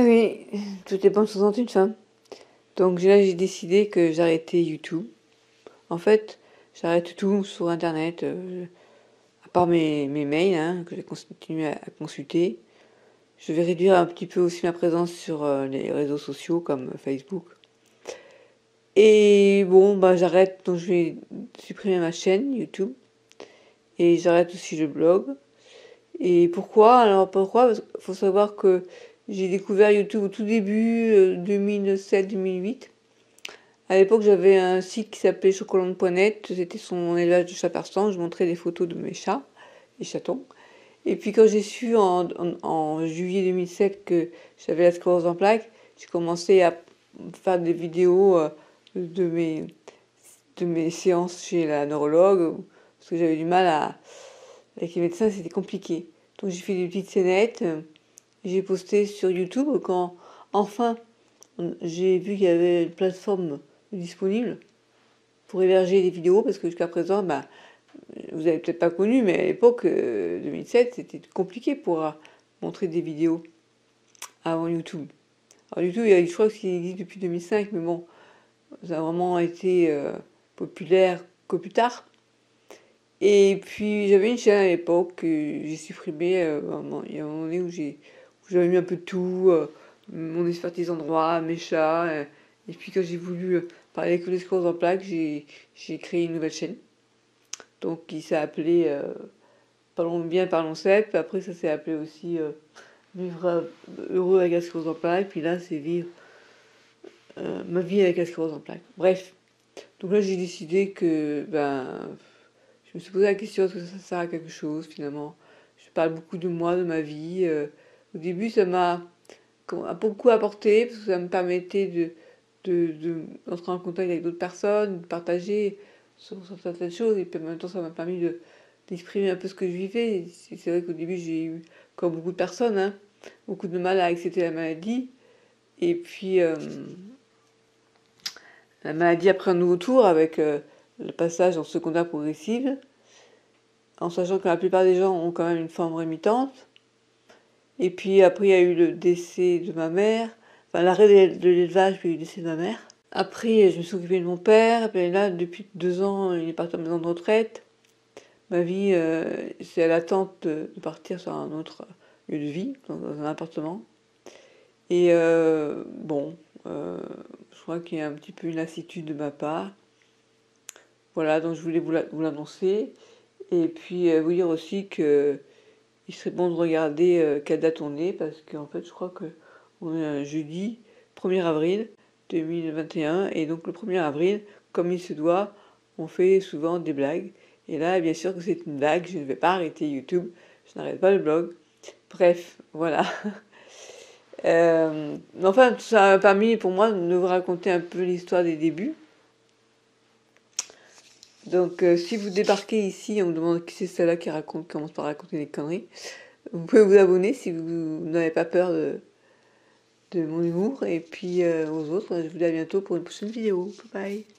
oui, tout dépend de 61 femmes. Donc là, j'ai décidé que j'arrêtais YouTube. En fait, j'arrête tout sur Internet, à part mes mails, hein, que j'ai continué à consulter. Je vais réduire un petit peu aussi ma présence sur les réseaux sociaux comme Facebook. Et bon, bah j'arrête, donc je vais supprimer ma chaîne YouTube. Et j'arrête aussi le blog. Et pourquoi? Alors pourquoi? Parce qu'il faut savoir que j'ai découvert YouTube au tout début, 2007-2008. À l'époque, j'avais un site qui s'appelait chocolat.net. C'était son élevage de chats persans. Je montrais des photos de mes chats, les chatons. Et puis quand j'ai su en juillet 2007 que j'avais la sclérose en plaques, j'ai commencé à faire des vidéos de mes séances chez la neurologue, parce que j'avais du mal avec les médecins, c'était compliqué. Donc j'ai fait des petites scénettes, j'ai posté sur YouTube quand enfin j'ai vu qu'il y avait une plateforme disponible pour héberger des vidéos, parce que jusqu'à présent, bah, vous avez peut-être pas connu, mais à l'époque, 2007, c'était compliqué pour montrer des vidéos avant YouTube. Alors YouTube, je crois qu'il existe depuis 2005, mais bon, ça a vraiment été populaire que plus tard. Et puis j'avais une chaîne à l'époque que j'ai supprimée. Il y a un moment donné où j'avais mis un peu de tout, mon expertise en droit, mes chats. Et puis quand j'ai voulu parler que des scléroses en plaques, j'ai créé une nouvelle chaîne. Donc qui s'est appelée Parlons bien, parlons CEP. Après ça s'est appelé aussi Vivre heureux avec la sclérose en plaques. Puis là c'est vivre ma vie avec la sclérose en plaques. Bref. Donc là j'ai décidé que je me suis posé la question, est-ce que ça sert à quelque chose finalement? Je parle beaucoup de moi, de ma vie. Au début, ça m'a beaucoup apporté parce que ça me permettait d'entrer en contact avec d'autres personnes, de partager sur certaines choses. Et puis en même temps, ça m'a permis d'exprimer un peu ce que je vivais. C'est vrai qu'au début, j'ai eu, comme beaucoup de personnes, hein, beaucoup de mal à accepter la maladie. Et puis, la maladie a pris un nouveau tour avec le passage en secondaire progressive, en sachant que la plupart des gens ont quand même une forme rémitante. Et puis après, il y a eu le décès de ma mère, enfin l'arrêt de l'élevage, puis le décès de ma mère. Après, je me suis occupée de mon père, et puis là, depuis 2 ans, il est parti en maison de retraite. Ma vie, c'est à l'attente de partir sur un autre lieu de vie, dans un appartement. Et bon, je crois qu'il y a un petit peu une lassitude de ma part. Voilà, donc je voulais vous l'annoncer. Et puis vous dire aussi que il serait bon de regarder quelle date on est, parce qu'en fait, je crois qu'on est un jeudi 1er avril 2021, et donc le 1er avril, comme il se doit, on fait souvent des blagues. Et là, bien sûr que c'est une blague, je ne vais pas arrêter YouTube, je n'arrête pas le blog. Bref, voilà. Enfin, ça a permis pour moi de vous raconter un peu l'histoire des débuts. Donc, si vous débarquez ici, on me demande qui c'est celle-là qui commence par raconter des conneries. Vous pouvez vous abonner si vous n'avez pas peur de mon humour. Et puis aux autres, je vous dis à bientôt pour une prochaine vidéo. Bye bye.